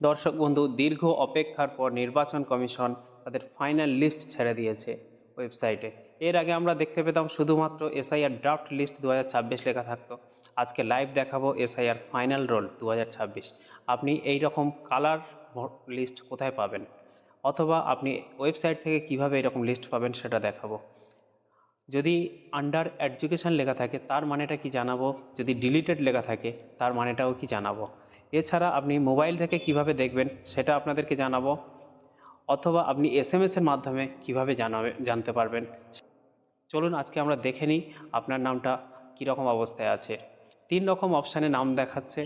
দর্শক বন্ধু, দীর্ঘ অপেক্ষার পর নির্বাচন কমিশন তাদের ফাইনাল লিস্ট ছেড়ে দিয়েছে ওয়েবসাইটে। এর আগে আমরা দেখতে পেতাম শুধুমাত্র এসআইআর ড্রাফট লিস্ট 2026 লেখা থাকতো। আজকে লাইভ দেখাবো এসআইআর ফাইনাল রোল 2026। আপনি এই রকম কালার লিস্ট কোথায় পাবেন, অথবা আপনি ওয়েবসাইট থেকে কিভাবে এরকম লিস্ট পাবেন সেটা দেখাবো। যদি আন্ডার এডুকেশন লেখা থাকে তার মানেটা কি জানাবো, যদি ডিলিটেড লেখা থাকে তার মানেটাও কি জানাবো। এছাড়া আপনি মোবাইল থেকে কিভাবে দেখবেন সেটা আপনাদেরকে জানাবো, অথবা আপনি এসএমএস এর মাধ্যমে কিভাবে জানতে পারবেন। চলুন আজকে আমরা দেখে নিই আপনার নামটা কীরকম অবস্থায় আছে। 3 রকম অপশানে নাম দেখাচ্ছে,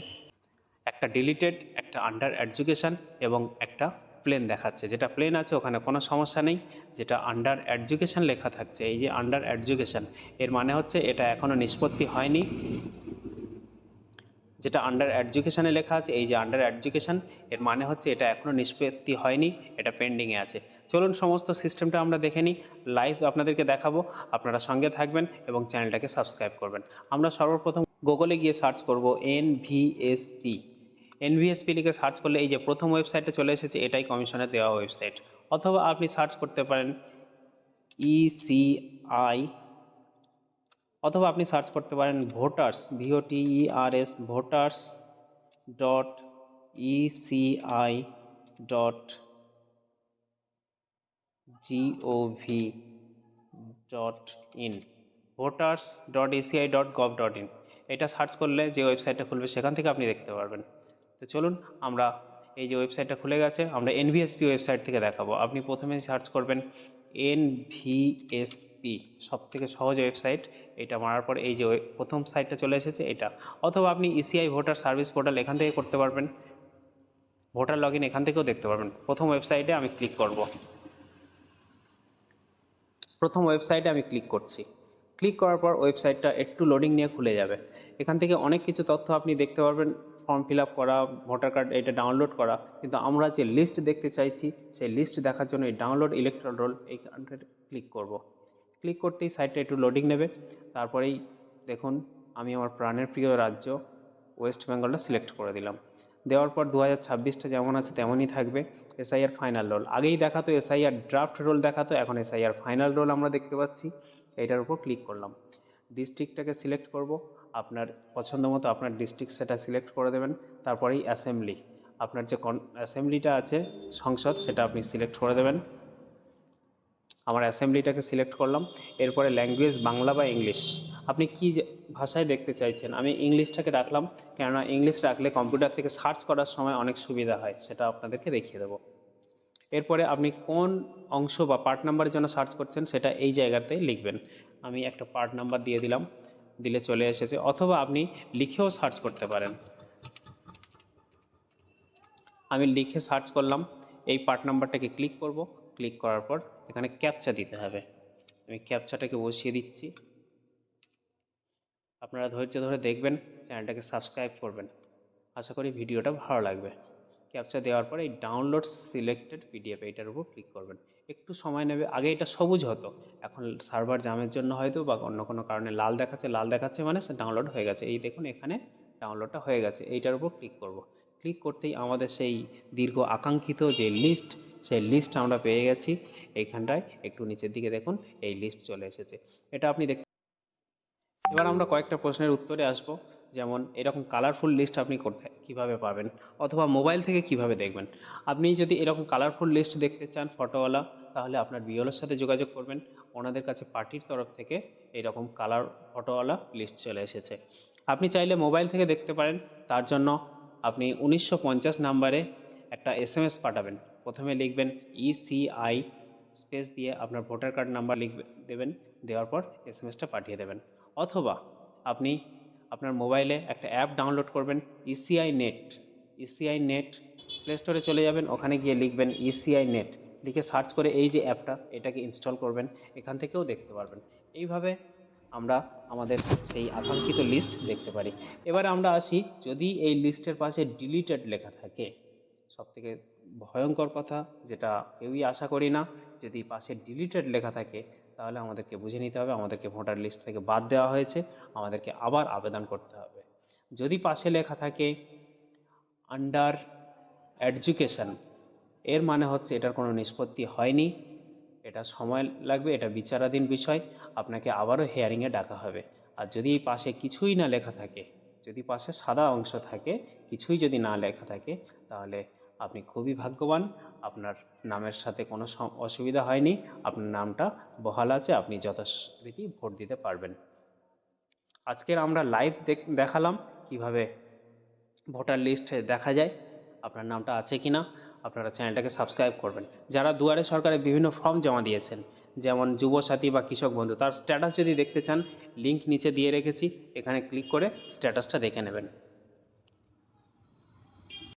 একটা ডিলিটেড, একটা আন্ডার এডুকেশন এবং একটা প্লেন দেখাচ্ছে। যেটা প্লেন আছে ওখানে কোনো সমস্যা নেই, যেটা আন্ডার এডুকেশন লেখা থাকছে, এই যে আন্ডার এডুকেশন, এর মানে হচ্ছে এটা এখনও নিষ্পত্তি হয়নি। যেটা আন্ডার এডুকেশনে লেখা আছে, এই যে আন্ডার এডুকেশন, এর মানে হচ্ছে এটা এখনও নিষ্পত্তি হয়নি, এটা পেন্ডিংয়ে আছে। চলুন সমস্ত সিস্টেমটা আমরা দেখে নিই, লাইভ আপনাদেরকে দেখাবো। আপনারা সঙ্গে থাকবেন এবং চ্যানেলটাকে সাবস্ক্রাইব করবেন। আমরা সর্বপ্রথম গুগলে গিয়ে সার্চ করব এনভিএসপি। এনভিএসপি লিখে সার্চ করলে এই যে প্রথম ওয়েবসাইটে চলে এসেছে, এটাই কমিশনের দেওয়া ওয়েবসাইট। অথবা আপনি সার্চ করতে পারেন ইসিআই, অথবা আপনি সার্চ করতে পারেন voters, VOTERS, voters dot ECI dot GOV dot in, voters dot ECI dot gov dot in. এটা সার্চ করলে যে ওয়েবসাইটটা খুলবে সেখান থেকে আপনি দেখতে পারবেন। তো চলুন আমরা, এই যে ওয়েবসাইটটা খুলে গেছে, আমরা এনভিএসপি ওয়েবসাইট থেকে দেখাবো। আপনি প্রথমে সার্চ করবেন এনভিএসপি, সব থেকে সহজ ওয়েবসাইট। এটা মারার পর এই যে প্রথম সাইটটা চলে এসেছে এটা, অথবা আপনি ইসিআই ভোটার সার্ভিস পোর্টাল এখান থেকে করতে পারবেন। ভোটার লগ ইন এখান থেকেও দেখতে পারবেন। প্রথম ওয়েবসাইটে আমি ক্লিক করব। প্রথম ওয়েবসাইটে আমি ক্লিক করছি। ক্লিক করার পর ওয়েবসাইটটা একটু লোডিং নিয়ে খুলে যাবে। এখান থেকে অনেক কিছু তথ্য আপনি দেখতে পারবেন, ফর্ম ফিল আপ করা, ভোটার কার্ড এটা ডাউনলোড করা। কিন্তু আমরা যে লিস্ট দেখতে চাইছি সেই লিস্ট দেখার জন্য এই ডাউনলোড ইলেকট্রাল রোল এইখানটা ক্লিক করব। ক্লিক করতেই সাইটটা একটু লোডিং নেবে। তারপরেই দেখুন, আমি আমার প্রাণের প্রিয় রাজ্য ওয়েস্ট বেঙ্গলটা সিলেক্ট করে দিলাম। দেওয়ার পর 2026টা যেমন আছে তেমনই থাকবে। এসআইআর ফাইনাল রোল, আগেই দেখাতো এসআইআর ড্রাফট রোল দেখাতো, এখন এসআইআর ফাইনাল রোল আমরা দেখতে পাচ্ছি। এইটার উপর ক্লিক করলাম। ডিস্ট্রিক্টটাকে সিলেক্ট করব, আপনার পছন্দ মতো আপনার ডিস্ট্রিক্ট সেটা সিলেক্ট করে দেবেন। তারপরেই অ্যাসেম্বলি, আপনার যে অ্যাসেম্বলিটা আছে সংসদ, সেটা আপনি সিলেক্ট করে দেবেন। আমার অ্যাসেম্বলিটাকে সিলেক্ট করলাম। এরপরে ল্যাঙ্গুয়েজ বাংলা বা ইংলিশ, আপনি কি ভাষায় দেখতে চাইছেন। আমি ইংলিশটাকে রাখলাম, কেননা ইংলিশ রাখলে কম্পিউটার থেকে সার্চ করার সময় অনেক সুবিধা হয়, সেটা আপনাদেরকে দেখিয়ে দেবো। এরপরে আপনি কোন অংশ বা পার্ট নাম্বারের জন্য সার্চ করছেন সেটা এই জায়গাতে লিখবেন। আমি একটা পার্ট নাম্বার দিয়ে দিলাম, দিলে চলে এসেছে। অথবা আপনি লিখেও সার্চ করতে পারেন। আমি লিখে সার্চ করলাম, এই পার্ট নাম্বারটাকে ক্লিক করব। ক্লিক করার পর এখানে ক্যাপচা দিতে হবে, আমি ক্যাপচাটাকে বসিয়ে দিচ্ছি। আপনারা ধৈর্য ধরে দেখবেন, চ্যানেলটাকে সাবস্ক্রাইব করবেন। আশা করি ভিডিওটা ভালো লাগবে। ক্যাপচা দেওয়ার পরে এই ডাউনলোড সিলেক্টেড পিডিএফ এইটার উপর ক্লিক করবেন। একটু সময় নেবে, আগে এটা সবুজ হতো, এখন সার্ভার জ্যামের জন্য হয়তো বা অন্য কোনো কারণে লাল দেখাচ্ছে। লাল দেখাচ্ছে মানে সে ডাউনলোড হয়ে গেছে। এই দেখুন এখানে ডাউনলোডটা হয়ে গেছে। এইটার উপর ক্লিক করব। ক্লিক করতেই আমাদের সেই দীর্ঘ আকাঙ্ক্ষিত যে লিস্ট, সেই লিস্ট আমরা পেয়ে গেছি। এইখানটায় একটু নিচের দিকে দেখুন এই লিস্ট চলে এসেছে। এটা আপনি এবার আমরা কয়েকটা প্রশ্নের উত্তরে আসব। যেমন এরকম কালারফুল লিস্ট আপনি কিভাবে পাবেন, অথবা মোবাইল থেকে কিভাবে দেখবেন। আপনি যদি এরকম কালারফুল লিস্ট দেখতে চান ফটোওয়ালা, তাহলে আপনার বিএলওর সাথে যোগাযোগ করবেন। ওনাদের কাছে পার্টির তরফ থেকে এরকম কালার ফটোওয়ালা লিস্ট চলে এসেছে। আপনি চাইলে মোবাইল থেকে দেখতে পারেন। তার জন্য আপনি 1950 নাম্বারে একটা এসএমএস পাঠাবেন। প্রথমে লিখবেন ইসিআই স্পেস দিয়ে আপনার ভোটার কার্ড নাম্বার দেবেন। দেওয়ার পর এসএমএসটা পাঠিয়ে দেবেন। অথবা আপনি আপনার মোবাইলে একটা অ্যাপ ডাউনলোড করবেন, ECI net. ECI net play স্টোরে চলে যাবেন, ওখানে গিয়ে লিখবেন ইসিআই নেট, লিখে সার্চ করে এই যে অ্যাপটা এটাকে ইনস্টল করবেন। এখান থেকেও দেখতে পারবেন। এইভাবে আমরা আমাদের সেই আকাঙ্ক্ষিত লিস্ট দেখতে পারি। এবারে আমরা আসি, যদি এই লিস্টের পাশে ডিলিটেড লেখা থাকে, সবথেকে ভয়ঙ্কর কথা, যেটা কেউই আশা করি না, যদি পাশে ডিলিটেড লেখা থাকে তাহলে আমাদেরকে বুঝে নিতে হবে আমাদেরকে ভোটার লিস্ট থেকে বাদ দেওয়া হয়েছে, আমাদেরকে আবার আবেদন করতে হবে। যদি পাশে লেখা থাকে আন্ডার এডুকেশন, এর মানে হচ্ছে এটার কোনো নিষ্পত্তি হয়নি, এটা সময় লাগবে, এটা বিচারাধীন বিষয়, আপনাকে আবারও হিয়ারিংয়ে ডাকা হবে। আর যদি এই পাশে কিছুই না লেখা থাকে, যদি পাশে সাদা অংশ থাকে, কিছুই যদি না লেখা থাকে, তাহলে আপনি খুবই ভাগ্যবান, আপনার নামের সাথে কোনো অসুবিধা হয়নি, আপনার নামটা বহাল আছে, আপনি যথারীতি ভোট দিতে পারবেন। আজকের আমরা লাইভ দেখালাম কিভাবে ভোটার লিস্টে দেখা যায় আপনার নামটা আছে কি না। আপনারা চ্যানেলটাকে সাবস্ক্রাইব করবেন। যারা দুয়ারে সরকারে বিভিন্ন ফর্ম জমা দিয়েছেন, যেমন যুবসাথী বা কৃষক বন্ধু, তার স্ট্যাটাস যদি দেখতে চান, লিঙ্ক নিচে দিয়ে রেখেছি, এখানে ক্লিক করে স্ট্যাটাসটা দেখে নেবেন।